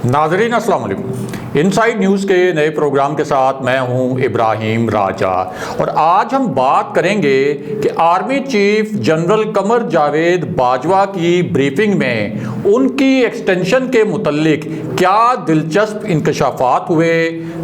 नाजरीन अस्सलाम वालेकुम। इनसाइड न्यूज़ के नए प्रोग्राम के साथ मैं हूं इब्राहिम राजा और आज हम बात करेंगे कि army chief general Qamar Javed Bajwa की ब्रीफिंग में उनकी एक्सटेंशन के मुतल्लिक क्या दिलचस्प इंकशाफात हुए।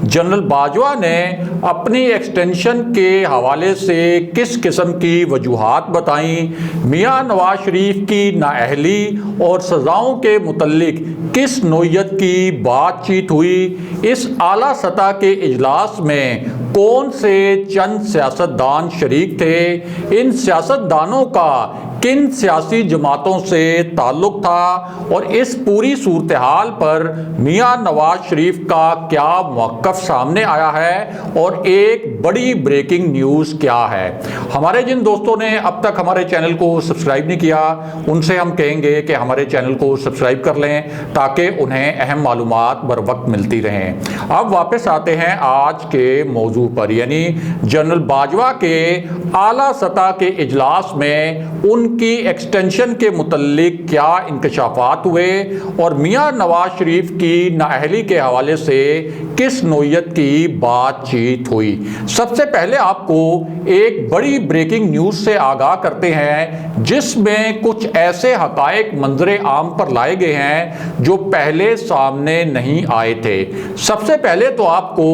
जनरल बाजवा ने अपनी एक्सटेंशन के हवाले से किस किस्म की वजूहात बताईं, मियां नवाज शरीफ की नाअहली और सज़ाओं के मुतल्लिक किस नोयत की बातचीत हुई, इस आला सतह के इजलास में कौन से चंद सियासतदान शरीक थे, इन सियासतदानों का किन सियासी जमातों से ताल्लुक़ था और इस पूरी सूरत हाल पर मियां नवाज शरीफ का क्या मौक़िफ़ सामने आया है और एक बड़ी ब्रेकिंग न्यूज़ क्या है। हमारे जिन दोस्तों ने अब तक हमारे चैनल को सब्सक्राइब नहीं किया उनसे हम कहेंगे कि हमारे चैनल को सब्सक्राइब कर लें ताकि उन्हें अहम मालूमात बर वक्त मिलती रहें। अब वापस आते हैं आज के मौजू पर, यानी जनरल बाजवा के आला सतह के इजलास में उनकी एक्सटेंशन के मुतल्लिक क्या इंकशाफात हुए और मियां नवाज शरीफ की नाअहली के हवाले से किस नोयत की बातचीत हुई। सबसे पहले आपको एक बड़ी ब्रेकिंग न्यूज़ से आगाह करते हैं जिसमें कुछ ऐसे हकायक मंजरे आम पर लाए गए हैं जो पहले सामने नहीं आए थे। सबसे पहले तो आपको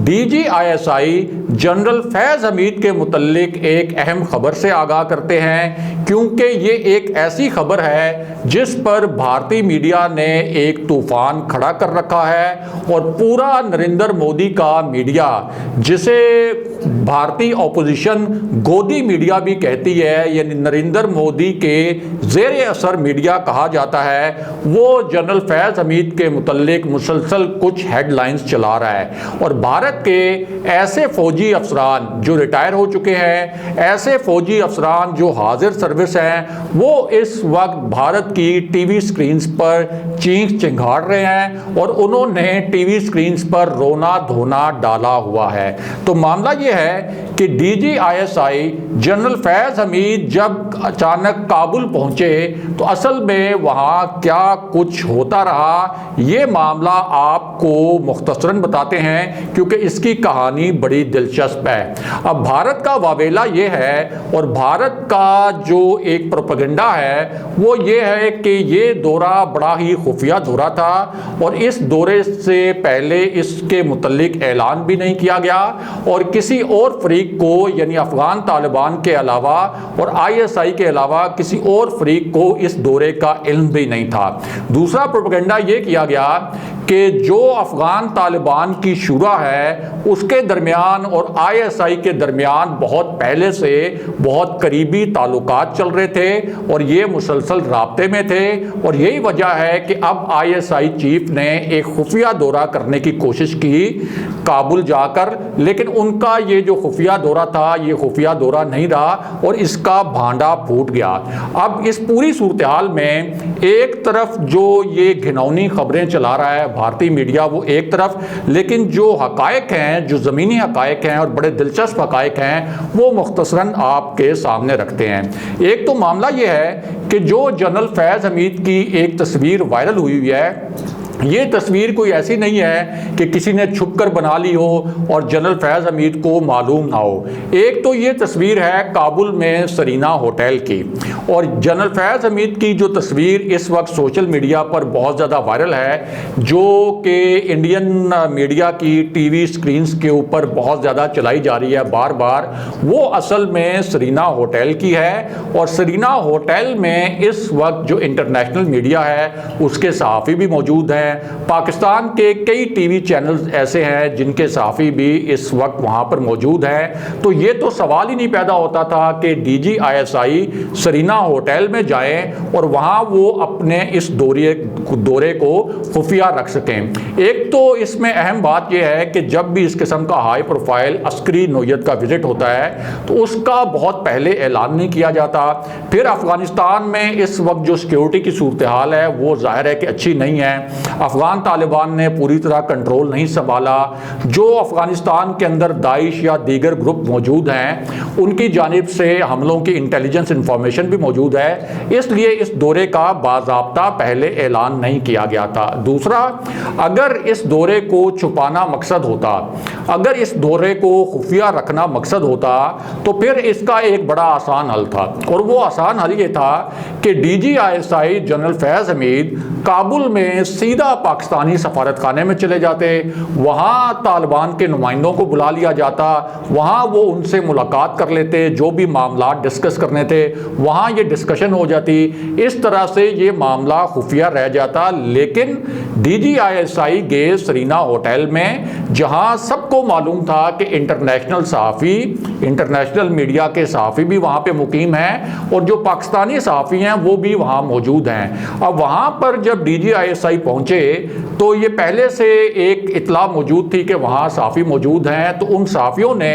DGISI जनरल फैज़ हमीद के मुतल्लिक एक अहम खबर से आगाह करते हैं, क्योंकि ये एक ऐसी खबर है जिस पर भारतीय मीडिया ने एक तूफान खड़ा कर रखा है और पूरा नरेंद्र मोदी का मीडिया, जिसे भारतीय ऑपोजिशन गोदी मीडिया भी कहती है, यानी नरेंद्र मोदी के ज़ेरे असर मीडिया कहा जाता है, वो जनरल फैज़ हमीद के मुतल्लिक मुसलसल कुछ हेडलाइंस चला रहा है। और भारत के ऐसे फौजी अफसरान जो रिटायर हो चुके हैं, ऐसे फौजी अफसरान जो हाजिर सर्विस हैं, वो इस वक्त भारत की टीवी स्क्रीन्स पर चीख चिंगाड़ रहे हैं और उन्होंने टीवी स्क्रीन्स पर रोना धोना डाला हुआ है। तो मामला ये है कि DGISI जनरल फैज़ हमीद जब अचानक काबुल पहुंचे तो असल में वहां क्या कुछ होता रहा, ये मामला आपको मुख्तसरन बताते हैं क्योंकि इसकी कहानी बड़ी दिलचस्प है। अब भारत का वावेला ये है और भारत का जो एक प्रोपेगेंडा है वो ये है कि ये दौरा बड़ा ही खुफिया दौरा था और इस दौरे से पहले इसके मुतल्लिक ऐलान भी नहीं किया गया और किसी और फरीक को, यानी अफगान तालिबान के अलावा और ISI के अलावा किसी और फरीक को इस दौरे का इल्म भी नहीं था। दूसरा प्रोपेगेंडा ये किया गया कि जो अफगान तालिबान की शुरा है उसके दरमियान और ISI के दरमियान बहुत पहले से बहुत करीबी ताल्लुकात चल रहे थे और ये मुसलसल राब्ते में थे और यही वजह है कि अब ISI चीफ ने एक खुफिया दौरा करने की कोशिश की काबुल जाकर, लेकिन उनका ये जो खुफिया दौरा था ये खुफिया दौरा नहीं रहा और इसका भांडा फूट गया। अब इस पूरी सूरत हाल में एक तरफ जो ये घिनौनी खबरें चला रहा है भारतीय मीडिया वो एक तरफ, लेकिन जो हकायक हैं, जो ज़मीनी हकायक हैं और बड़े दिलचस्प हकायक हैं वो मुख्तसरन आपके सामने रखते हैं। एक तो मामला ये है कि जो जनरल फैज़ हमीद की एक तस्वीर वायरल हुई है, ये तस्वीर कोई ऐसी नहीं है कि किसी ने छुपकर बना ली हो और जनरल फैज़ हमीद को मालूम ना हो। एक तो ये तस्वीर है काबुल में सरीना होटल की और जनरल फैज़ हमीद की जो तस्वीर इस वक्त सोशल मीडिया पर बहुत ज़्यादा वायरल है, जो कि इंडियन मीडिया की टीवी स्क्रीन्स के ऊपर बहुत ज़्यादा चलाई जा रही है बार बार, वो असल में सरीना होटल की है और सरीना होटल में इस वक्त जो इंटरनेशनल मीडिया है उसके सहाफ़ी भी मौजूद हैं। पाकिस्तान के कई टीवी चैनल्स ऐसे हैं जिनके सहाफ़ी भी इस वक्त वहाँ पर मौजूद हैं। तो ये तो सवाल ही नहीं पैदा होता था कि DGISI सरीना होटल में जाएं और वहाँ वो अपने इस दौरे को खुफिया रख सकें। एक तो इसमें अहम बात यह है कि जब भी इस किस्म का हाई प्रोफाइल अस्करी नोयत का विजिट होता है तो उसका बहुत पहले ऐलान नहीं किया जाता। फिर अफगानिस्तान में इस वक्त जो सिक्योरिटी की सूरत हाल है वो जाहिर है कि अच्छी नहीं है। अफगान तालिबान ने पूरी तरह कंट्रोल नहीं संभाला। जो अफगानिस्तान के अंदर दाइश या दीगर ग्रुप मौजूद हैं उनकी जानिब से हमलों की इंटेलिजेंस इंफॉर्मेशन भी मौजूद है, इसलिए इस दौरे का बाज़ाब्ता पहले ऐलान नहीं किया गया था। दूसरा, अगर इस दौरे को छुपाना मकसद होता, अगर इस दौरे को खुफिया रखना मकसद होता तो फिर इसका एक बड़ा आसान हल था, और वो आसान हल ये था कि DGISI जनरल फैज़ हमीद काबुल में सीधा पाकिस्तानी सफारत खाने में चले जाते, वहाँ तालिबान के नुमाइंदों को बुला लिया जाता, वहाँ वो उनसे मुलाकात कर लेते, जो भी मामला डिस्कस करने थे वहाँ ये डिस्कशन हो जाती, इस तरह से ये मामला खुफिया रह जाता। लेकिन DGISI गए सरीना होटल में, जहाँ सबको मालूम था कि इंटरनेशनल सहाफ़ी, इंटरनेशनल मीडिया के सहाफ़ी भी वहाँ पे मुकीम हैं और जो पाकिस्तानी सहाफ़ी हैं वो भी वहाँ मौजूद हैं। अब वहाँ पर जब DGISI पहुँचे तो ये पहले से एक इत्तला मौजूद थी कि वहाँ सहाफ़ी मौजूद हैं, तो उन सहाफ़ियों ने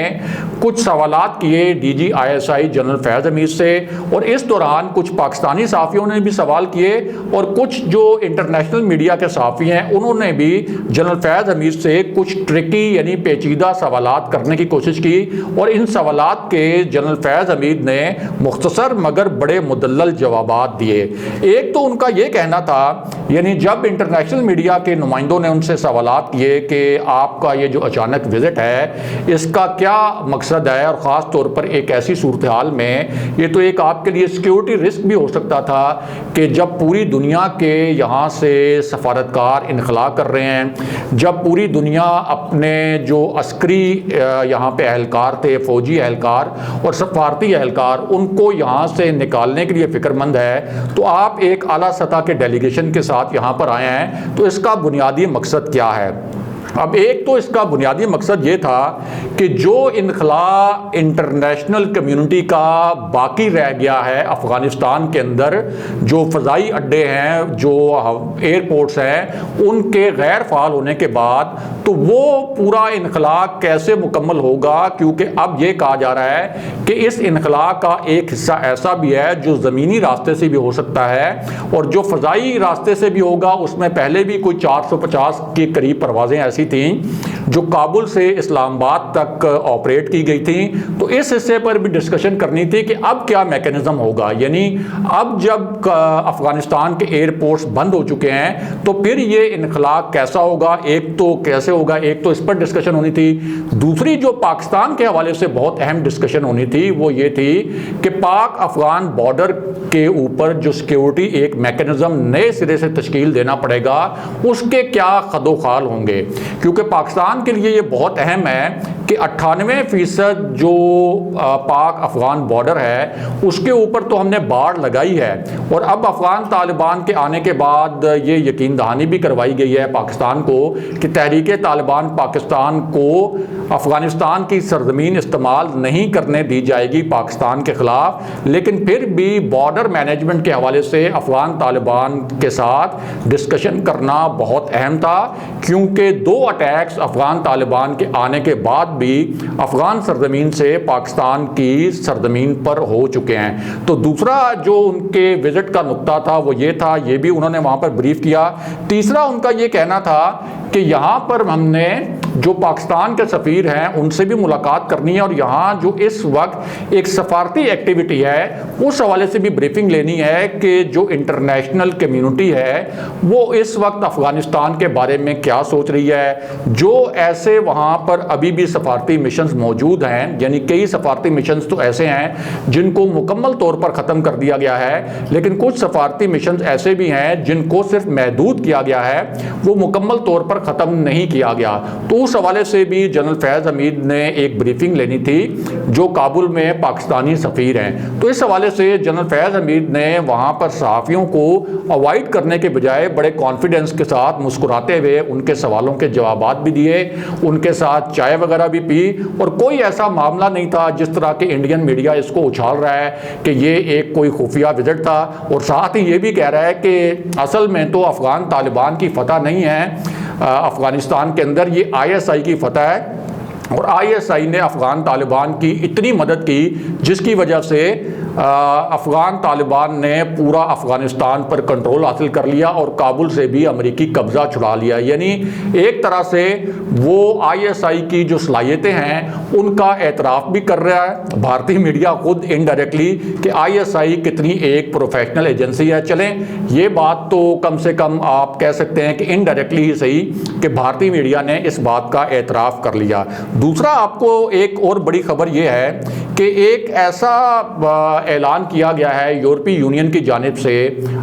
कुछ सवालात किए DGISI जनरल फैज़ हमीद से, और इस दौरान कुछ पाकिस्तानी सहाफ़ियों ने भी सवाल किए और कुछ जो इंटरनेशनल मीडिया के सहाफ़ी हैं उन्होंने भी जनरल फैज़ हमीद से कुछ ट्रिकी यानी पेचीदा सवालात करने की कोशिश की, और इन सवालात के जनरल फैज़ हमीद ने मुख्तसर मगर बड़े मुदल्लल जवाबात दिए। एक तो उनका ये कहना था, यानी जब इंटरनेशनल मीडिया के नुमाइंदों ने उनसे सवालात किए कि आपका ये जो अचानक विज़िट है इसका क्या मकसद है, और ख़ास तौर पर एक ऐसी सूरत हाल में ये तो एक आपके लिए सिक्योरिटी रिस्क भी हो सकता था कि जब पूरी दुनिया के यहाँ से सफारतकार इनखला कर रहे हैं, जब पूरी दुनिया अपने जो अस्करी यहाँ पे एहलकार थे, फ़ौजी एहलकार और सफारती एहलकार, उनको यहाँ से निकालने के लिए फ़िक्रमंद है, तो आप एक आला सतह के डेलीगेशन के साथ यहाँ पर आए हैं, तो इसका बुनियादी मकसद क्या है? अब एक तो इसका बुनियादी मकसद ये था कि जो इनखला इंटरनेशनल कम्युनिटी का बाकी रह गया है अफ़गानिस्तान के अंदर, जो फ़ज़ाई अड्डे हैं, जो एयरपोर्ट्स हैं, उनके गैर फ़ाल होने के बाद तो वो पूरा इनखला कैसे मुकम्मल होगा, क्योंकि अब ये कहा जा रहा है कि इस इनखला का एक हिस्सा ऐसा भी है जो ज़मीनी रास्ते से भी हो सकता है, और जो फ़ज़ाई रास्ते से भी होगा उसमें पहले भी कोई 450 के करीब परवाज़ें ऐसी थी जो काबुल से इस्लामाबाद तक ऑपरेट की गई थी। तो इस हिस्से पर भी डिस्कशन करनी थी कि अब क्या मैकेनिज्म होगा, यानी अब जब अफगानिस्तान के एयरपोर्ट्स बंद हो चुके हैं तो फिर ये इनखला कैसा होगा, एक तो कैसे होगा, एक तो इस पर डिस्कशन होनी थी। दूसरी जो पाकिस्तान के हवाले से बहुत अहम डिस्कशन होनी थी वो ये थी कि पाक अफगान बॉर्डर के ऊपर जो सिक्योरिटी एक मैकेनिज्म नए सिरे से तश्कील देना पड़ेगा, उसके क्या खदोखाल होंगे, क्योंकि पाकिस्तान के लिए ये बहुत अहम है कि 98% जो पाक अफगान बॉर्डर है उसके ऊपर तो हमने बाड़ लगाई है, और अब अफगान तालिबान के आने के बाद ये यकीन दहानी भी करवाई गई है पाकिस्तान को कि तहरीक तालिबान पाकिस्तान को अफगानिस्तान की सरजमीन इस्तेमाल नहीं करने दी जाएगी पाकिस्तान के ख़िलाफ़। लेकिन फिर भी बॉर्डर मैनेजमेंट के हवाले से अफगान तालिबान के साथ डिस्कशन करना बहुत अहम था, क्योंकि 2 अटैक्स अफगान तालिबान के आने के बाद भी अफगान सरजमीन से पाकिस्तान की सरजमीन पर हो चुके हैं। तो दूसरा जो उनके विजिट का नुक्ता था वो ये था, ये भी उन्होंने वहाँ पर ब्रीफ किया। तीसरा उनका ये कहना था कि यहाँ पर हमने जो पाकिस्तान के सफ़ीर हैं उनसे भी मुलाकात करनी है, और यहाँ जो इस वक्त एक सफारती एक्टिविटी है उस हवाले से भी ब्रीफिंग लेनी है कि जो इंटरनेशनल कम्युनिटी है वो इस वक्त अफगानिस्तान के बारे में क्या सोच रही है। जो ऐसे वहाँ पर अभी भी सफारती मिशंस मौजूद हैं, यानी कई सफारती मिशंस तो ऐसे हैं जिनको मुकम्मल तौर पर ख़त्म कर दिया गया है, लेकिन कुछ सफारती मिशंस ऐसे भी हैं जिनको सिर्फ महदूद किया गया है, वो मुकम्मल तौर पर ख़त्म नहीं किया गया। तो उस हवाले से भी जनरल फैज़ हमीद ने एक ब्रीफिंग लेनी थी जो काबुल में पाकिस्तानी सफ़ीर हैं। तो इस हवाले से जनरल फैज़ हमीद ने वहाँ पर सहाफ़ियों को अवॉइड करने के बजाय बड़े कॉन्फिडेंस के साथ मुस्कुराते हुए उनके सवालों के जवाबात भी दिए, उनके साथ चाय वगैरह भी पी, और कोई ऐसा मामला नहीं था जिस तरह के इंडियन मीडिया इसको उछाल रहा है कि ये एक कोई खुफिया विजिट था। और साथ ही ये भी कह रहा है कि असल में तो अफ़गान तालिबान की फतह नहीं है अफ़गानिस्तान के अंदर, ये ISI की फतह है, और ISI ने अफ़गान तालिबान की इतनी मदद की जिसकी वजह से अफ़गान तालिबान ने पूरा अफ़गानिस्तान पर कंट्रोल हासिल कर लिया और काबुल से भी अमेरिकी कब्ज़ा छुड़ा लिया। यानी एक तरह से वो आईएसआई की जो सलाहियतें हैं उनका एतराफ़ भी कर रहा है भारतीय मीडिया खुद इनडायरेक्टली कि आईएसआई कितनी एक प्रोफेशनल एजेंसी है। चलें, ये बात तो कम से कम आप कह सकते हैं कि इनडायरेक्टली ही सही कि भारतीय मीडिया ने इस बात का एतराफ़ कर लिया। दूसरा, आपको एक और बड़ी खबर यह है कि एक ऐसा ऐलान किया गया है यूरोपीय यूनियन की जानिब से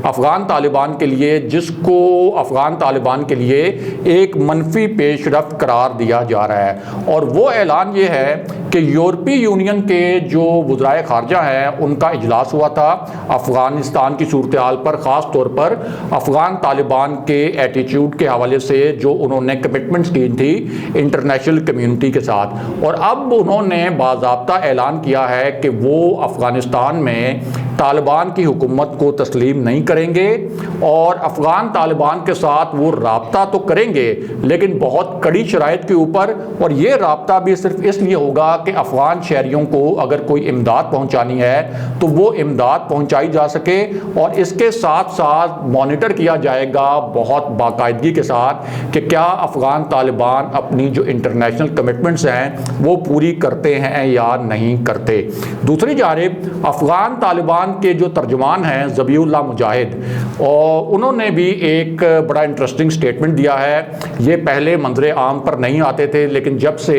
अफ़गान तालिबान के लिए, जिसको अफ़गान तालिबान के लिए एक मनफी पेशरफ्त करार दिया जा रहा है। और वो ऐलान ये है कि यूरोपीय यूनियन के जो वज़राए ख़ारजा हैं उनका इजलास हुआ था अफ़गानिस्तान की सूरत हाल पर, ख़ास तौर पर अफ़गान तालिबान के एटीट्यूड के हवाले से जो उन्होंने कमिटमेंट्स की थी इंटरनेशनल कम्युनिटी के साथ। और अब उन्होंने बाज़ाब्ता ऐलान किया है कि वो अफ़गानिस्तान में तालिबान की हुकूमत को तस्लीम नहीं करेंगे और अफ़गान तालिबान के साथ वो राब्ता तो करेंगे लेकिन बहुत कड़ी शराइत के ऊपर। और ये राब्ता भी सिर्फ इसलिए होगा कि अफ़गान शहरियों को अगर कोई इमदाद पहुंचानी है तो वो इमदाद पहुंचाई जा सके, और इसके साथ साथ मॉनिटर किया जाएगा बहुत बाकायदगी के साथ कि क्या अफ़गान तालिबान अपनी जो इंटरनेशनल कमिटमेंट्स हैं वो पूरी करते हैं या नहीं करते। दूसरी जानिब अफ़गान तालिबान के जो तर्जुमान हैं ज़बीउल्लाह मुजाहिद, और उन्होंने भी एक बड़ा इंटरेस्टिंग स्टेटमेंट दिया है। ये पहले मंजर आम पर नहीं आते थे, लेकिन जब से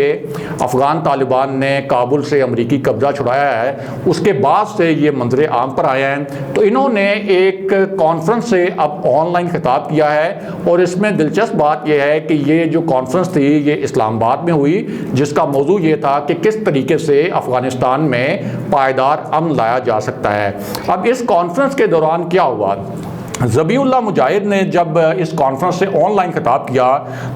अफ़गान तालिबान ने काबुल से अमरीकी कब्ज़ा छुड़ाया है उसके बाद से ये मंजर आम पर आए हैं। तो इन्होंने एक कॉन्फ्रेंस से अब ऑनलाइन खिताब किया है, और इसमें दिलचस्प बात यह है कि ये जो कॉन्फ्रेंस थी ये इस्लामाबाद में हुई, जिसका मौजू ये था कि किस तरीके से अफ़गानिस्तान में पायदार अमन लाया जा सकता है। अब इस कॉन्फ्रेंस के दौरान क्या हुआ, ज़बीउल्लाह मुजाहिद ने जब इस कॉन्फ्रेंस से ऑनलाइन खिताब किया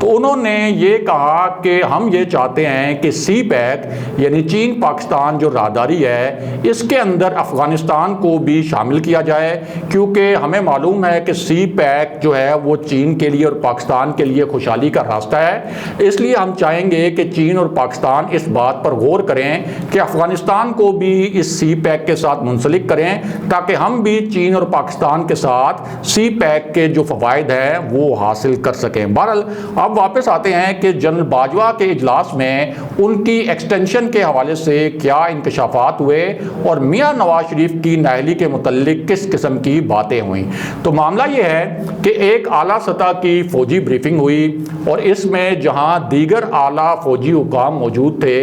तो उन्होंने ये कहा कि हम ये चाहते हैं कि सी पैक यानी चीन पाकिस्तान जो राहदारी है इसके अंदर अफ़गानिस्तान को भी शामिल किया जाए, क्योंकि हमें मालूम है कि सी पैक जो है वो चीन के लिए और पाकिस्तान के लिए खुशहाली का रास्ता है। इसलिए हम चाहेंगे कि चीन और पाकिस्तान इस बात पर गौर करें कि अफ़गानिस्तान को भी इस सी पैक के साथ मुंसलिक करें, ताकि हम भी चीन और पाकिस्तान के साथ सी पैक के जो फ़वाइद हैं वो हासिल कर सकें। बहरहाल अब वापस आते हैं कि जनरल बाजवा के इजलास में उनकी एक्सटेंशन के हवाले से क्या इंकशाफात हुए और मियाँ नवाज शरीफ की नाअहली के मुतल्लिक किस किस्म की बातें हुई। तो मामला ये है कि एक आला सतह की फ़ौजी ब्रीफिंग हुई, और इसमें जहाँ दीगर आला फ़ौजी हुकाम मौजूद थे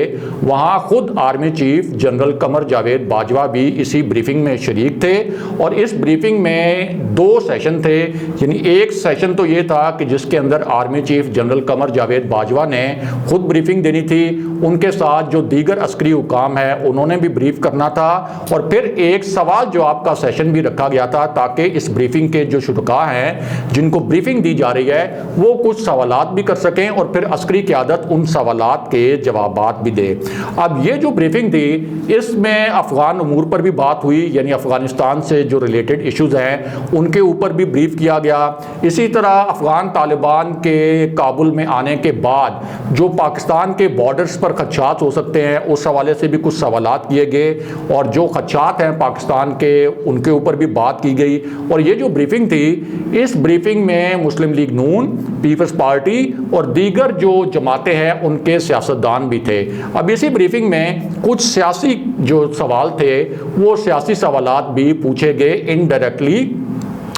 वहाँ खुद army chief general Qamar Javed Bajwa भी इसी ब्रीफिंग में शरीक थे। और इस ब्रीफिंग में दो सेशन थे, यानी एक सेशन तो ये था कि जिसके अंदर army chief general Qamar Javed Bajwa ने खुद ब्रीफिंग देनी थी, उनके साथ जो दीगर अस्करी हुकाम है उन्होंने भी ब्रीफ करना था, और फिर एक सवाल जवाब का सेशन भी रखा गया था ताकि इस ब्रीफिंग के जो शुरका हैं जिनको ब्रीफिंग दी जा रही है वो कुछ सवालात भी कर सकें और फिर अस्करी क़यादत उन सवालात के जवाबात भी दे। अब ये जो ब्रीफिंग थी इसमें अफ़गान उमूर पर भी बात हुई, यानी अफ़गानिस्तान से जो रिलेटेड इशूज़ हैं उनके ऊपर भी ब्रीफ किया गया। इसी तरह अफ़गान तालिबान के काबुल में आने के बाद जो पाकिस्तान के बॉर्डर्स पर खदशात हो सकते हैं उस हवाले से भी कुछ सवालात किए गए, और जो खदशात हैं पाकिस्तान के उनके ऊपर भी बात की गई। और ये जो ब्रीफिंग थी इस ब्रीफिंग में मुस्लिम लीग नून, पीपल्स पार्टी और दीगर जो जमातें हैं उनके सियासतदान भी थे। अब इसी ब्रीफिंग में कुछ सियासी जो सवाल थे वो सियासी सवालात भी पूछे गए इनडायरेक्टली,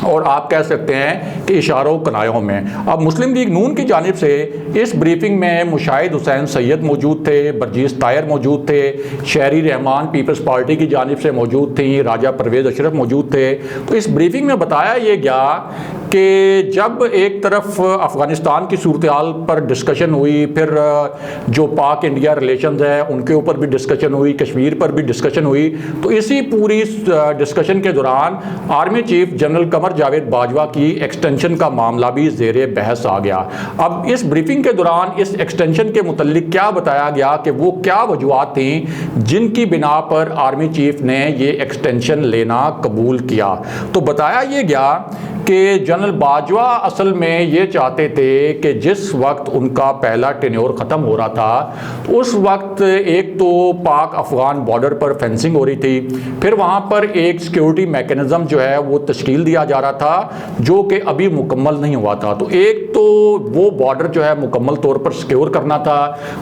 और आप कह सकते हैं कि इशारों कनायों में। अब मुस्लिम लीग नून की जानिब से इस ब्रीफिंग में मुशाहिद हुसैन सैयद मौजूद थे, बरजीस तायर मौजूद थे, शहरी रहमान पीपल्स पार्टी की जानिब से मौजूद थी, राजा परवेज़ अशरफ मौजूद थे। तो इस ब्रीफिंग में बताया ये गया कि जब एक तरफ अफ़गानिस्तान की सूरत हाल पर डिस्कशन हुई, फिर जो पाक इंडिया रिलेशंस है उनके ऊपर भी डिस्कशन हुई, कश्मीर पर भी डिस्कशन हुई, तो इसी पूरी डिस्कशन के दौरान army chief general Qamar Javed Bajwa की एक्सटेंशन का मामला भी ज़ेरे बहस आ गया। अब इस ब्रीफिंग के दौरान इस एक्सटेंशन के मुतल्लिक क्या बताया गया कि वो क्या वजूहात थी जिनकी बिना पर आर्मी चीफ ने ये एक्सटेंशन लेना कबूल किया। तो बताया ये गया कि जनरल बाजवा असल में ये चाहते थे कि जिस वक्त उनका पहला टेन्योर ख़त्म हो रहा था उस वक्त एक तो पाक अफ़गान बॉर्डर पर फेंसिंग हो रही थी, फिर वहाँ पर एक सिक्योरिटी मैकेनिज़्म जो है वो तश्कील दिया जा रहा था जो कि अभी मुकम्मल नहीं हुआ था। तो एक तो वो बॉर्डर जो है मुकम्मल तौर पर सिक्योर करना था,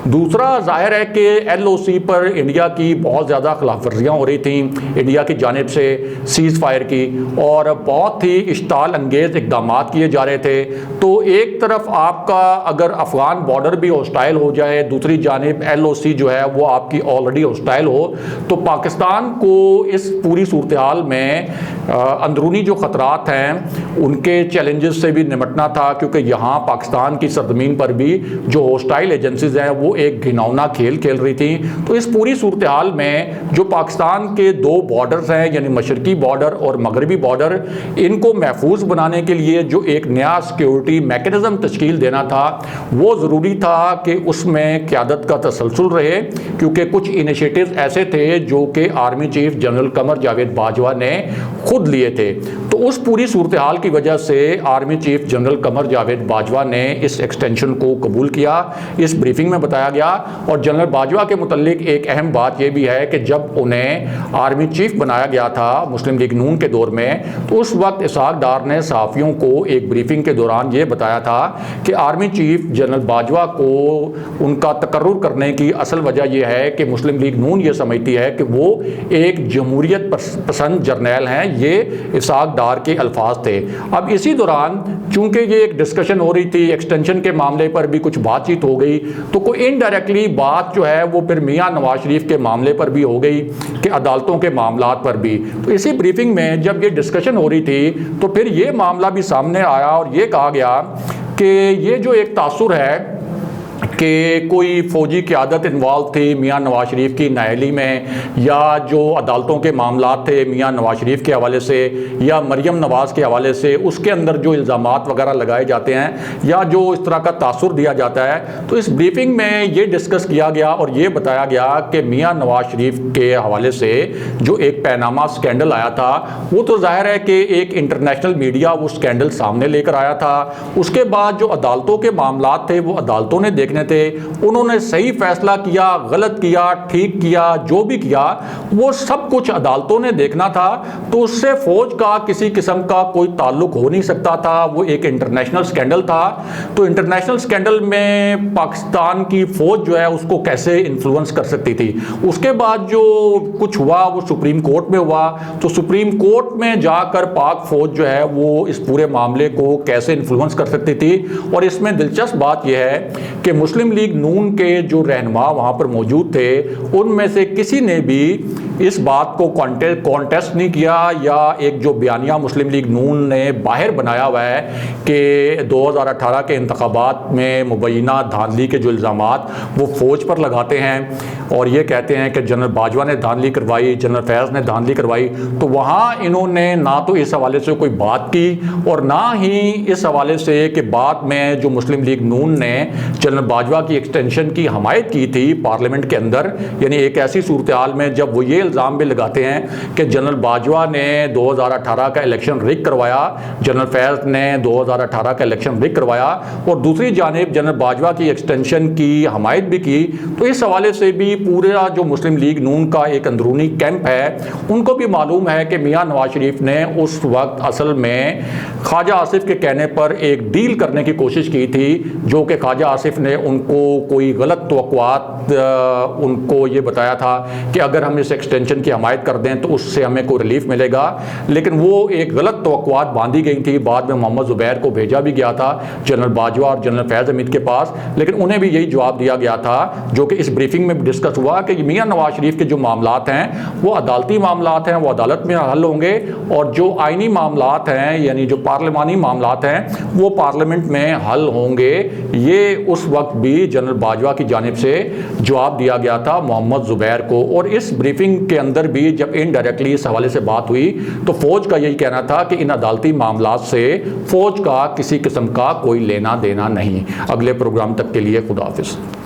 दूसरा जाहिर है कि LOC पर इंडिया की बहुत ज़्यादा खिलाफ वर्जियाँ हो रही थी इंडिया की जानिब से सीज़ फायर की, और बहुत ही इश्ताल अंगेज़ इक़दाम किए जा रहे थे। तो एक तरफ आपका अगर अफ़गान बॉर्डर भी हॉस्टाइल हो जाए, दूसरी जानिब LOC जो है वो आपकी ऑलरेडी हॉस्टाइल हो, तो पाकिस्तान को इस पूरी सूरत हाल में अंदरूनी जो ख़तरात हैं उनके चैलेंजेस से भी निपटना था, क्योंकि यहाँ पाकिस्तान की सरजमीन पर भी जो हॉस्टाइल एजेंसीज हैं वो एक घिनौना खेल खेल रही थी। तो इस पूरी सूरत हाल में जो पाकिस्तान के दो बॉर्डर्स हैं यानी मशरकी बॉर्डर और मगरबी बॉर्डर, इनको महफूज बनाने के लिए जो एक नया सिक्योरिटी मैकेनिज़्म तश्कील देना था वो ज़रूरी था कि उसमें क़यादत का तसलसल रहे, क्योंकि कुछ इनिशिएटिव्स ऐसे थे जो कि army chief general Qamar Javed Bajwa ने खुद लिए थे। तो उस पूरी सूरत हाल की वजह से army chief general Qamar Javed Bajwa ने इस एक्सटेंशन को कबूल किया, इस ब्रीफिंग में बताया गया। और जनरल बाजवा के मुतल्लिक एक अहम बात यह भी है कि जब उन्हें आर्मी चीफ बनाया गया था मुस्लिम लीग नून के दौर में, तो उस वक्त इसहाक डार ने सहाफ़ियों को एक ब्रीफिंग के दौरान ये बताया था कि आर्मी चीफ जनरल बाजवा को उनका तकर्रुर करने की असल वजह यह है कि मुस्लिम लीग नून ये समझती है कि वो एक जमहूरियत पसंद जर्नैल हैं। ये इसहाक डार के अल्फाज थे। अब इसी दौरान चूंकि ये एक डिस्कशन हो रही थी, एक्सटेंशन के मामले पर भी कुछ बातचीत हो गई, तो कोई इनडायरेक्टली बात जो है वो फिर मियां नवाज शरीफ के मामले पर भी हो गई कि अदालतों के मामलात पर भी। तो इसी ब्रीफिंग में जब ये डिस्कशन हो रही थी तो फिर ये मामला भी सामने आया और ये कहा गया कि ये जो एक तासुर है कि कोई फ़ौजी क़यादत इन्वॉल्व थी मियां नवाज शरीफ की नाअहली में, या जो अदालतों के मामलात थे मियां नवाज शरीफ के हवाले से या मरियम नवाज़ के हवाले से, उसके अंदर जो इल्ज़ामात वगैरह लगाए जाते हैं या जो इस तरह का तासुर दिया जाता है, तो इस ब्रीफिंग में ये डिस्कस किया गया और ये बताया गया कि मियां नवाज शरीफ के हवाले से जो एक पैनामा स्कैंडल आया था वो तो जाहिर है कि एक इंटरनेशनल मीडिया वो स्कैंडल सामने लेकर आया था। उसके बाद जो अदालतों के मामलात थे वो अदालतों ने देखने थे, उन्होंने सही फैसला किया, गलत किया, ठीक किया, जो भी किया वो सब कुछ अदालतों ने देखना था। तो उससे फौज का किसी किस्म का कोई ताल्लुक हो नहीं सकता था, वो एक इंटरनेशनल स्कैंडल था। तो इंटरनेशनल स्कैंडल में पाकिस्तान की फौज जो है उसको कैसे इन्फ्लुएंस कर सकती थी। उसके बाद जो कुछ हुआ वो सुप्रीम कोर्ट में हुआ, तो सुप्रीम कोर्ट में जाकर पाक फौज जो है वो इस पूरे मामले को कैसे इन्फ्लुएंस कर सकती थी। और इसमें दिलचस्प बात यह है कि मुस्लिम लीग नून के जो रहनुमा वहाँ पर मौजूद थे उनमें से किसी ने भी इस बात को कॉन्टेस्ट नहीं किया, या एक जो बयानिया मुस्लिम लीग नून ने बाहर बनाया हुआ है कि 2018 के इंतखाबात में मुबैना धांधली के जो इल्ज़ामात वो फ़ौज पर लगाते हैं और ये कहते हैं कि जनरल बाजवा ने धांधली करवाई, जनरल फैज़ ने धांधली करवाई, तो वहाँ इन्होंने ना तो इस हवाले से कोई बात की और ना ही इस हवाले से कि बाद में जो मुस्लिम लीग नून ने जनरल बाजवा की एक्सटेंशन की हमायत की थी पार्लियामेंट के अंदर, यानी एक ऐसी सूरत हाल में जब वो ये इल्ज़ाम भी लगाते हैं कि जनरल बाजवा ने 2018 का इलेक्शन रिग करवाया, जनरल फैज़ ने 2018 का इलेक्शन रिग करवाया, और दूसरी जानिब जनरल बाजवा की एक्सटेंशन की हमायत भी की। तो इस हवाले से भी पूरा जो मुस्लिम लीग नून का एक अंदरूनी कैंप है उनको भी मालूम है कि मियां नवाज शरीफ ने उस वक्त असल में ख्वाजा आसिफ के कहने पर एक डील करने की कोशिश की थी, जो कि ख्वाजा आसिफ ने उनको कोई गलत तवक्कुआत उनको ये बताया था कि अगर हम इस एक्सटेंशन की हमायत कर दें तो उससे हमें कोई रिलीफ मिलेगा, लेकिन वो एक गलत तवक्कुआत बांधी गई थी। बाद में मोहम्मद ज़ुबैर को भेजा भी गया था जनरल बाजवा और जनरल फैज़ हमीद के पास, लेकिन उन्हें भी यही जवाब दिया गया था जो कि इस ब्रीफिंग में डिस्कस हुआ कि मियां नवाज शरीफ के जो मामलात हैं वो अदालती मामलात हैं, वो अदालत में हल होंगे, और जो आइनी मामलात हैं यानी जो पार्लिमानी मामलात हैं वो पार्लियामेंट में हल होंगे। ये उस वक्त भी जनरल बाजवा की जानिब से जवाब दिया गया था मोहम्मद ज़ुबैर को। और इस ब्रीफिंग के अंदर भी जब इनडायरेक्टली इस हवाले से बात हुई तो फौज का यही कहना था कि इन अदालती मामलात से फौज का किसी किस्म का कोई लेना देना नहीं। अगले प्रोग्राम तक के लिए खुदा हाफिज़।